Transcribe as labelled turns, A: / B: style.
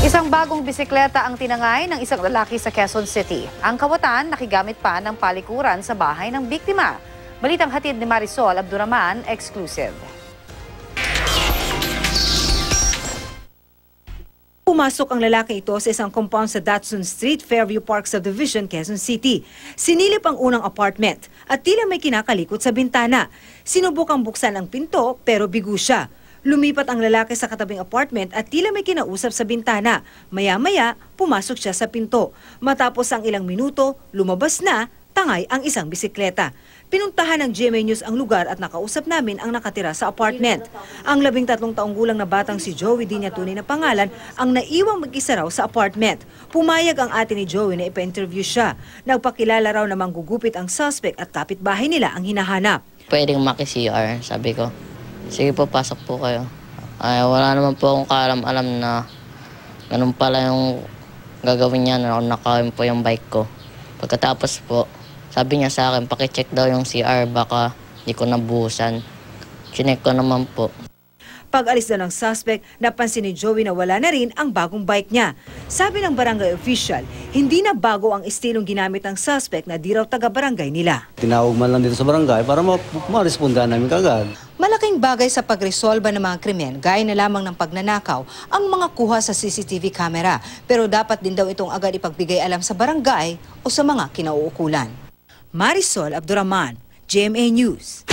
A: Isang bagong bisikleta ang tinangay ng isang lalaki sa Quezon City. Ang kawatan nakigamit pa ng palikuran sa bahay ng biktima. Balitang hatid ni Marisol Abduraman, exclusive.
B: Pumasok ang lalaki ito sa isang compound sa Datsun Street, Fairview Park Subdivision, Quezon City. Sinilip ang unang apartment at tila may kinakalikot sa bintana. Sinubukang buksan ang pinto pero bigo siya. Lumipat ang lalaki sa katabing apartment at tila may kinausap sa bintana. Maya-maya, pumasok siya sa pinto. Matapos ang ilang minuto, lumabas na, tangay ang isang bisikleta. Pinuntahan ng GMA News ang lugar at nakausap namin ang nakatira sa apartment. Ang 13 taong gulang na batang si Joey, di niya tunay na pangalan, ang naiwang mag-isa raw sa apartment. Pumayag ang ate ni Joey na ipa-interview siya. Nagpakilala raw na manggugupit ang suspect at kapitbahay nila ang hinahanap.
C: Pwedeng maki-CR, sabi ko. Sige po, pasok po kayo. Wala naman po akong kaalam-alam na ganun pala yung gagawin niya na nakawin po yung bike ko. Pagkatapos po, sabi niya sa akin, pakicheck daw yung CR, baka di ko nabuhusan. Chinek ko naman po.
B: Pag-alis daw ng suspect, napansin ni Joey na wala na rin ang bagong bike niya. Sabi ng barangay official, hindi na bago ang estilong ginamit ng suspect na di raw taga-barangay nila.
D: Tinawag man lang dito sa barangay para ma-responda namin kagad.
B: Malaking bagay sa pagresolba ng mga krimen, gaya na lamang ng pagnanakaw, ang mga kuha sa CCTV camera. Pero dapat din daw itong agad ipagbigay alam sa barangay o sa mga kinauukulan. Marisol Abduraman, GMA News.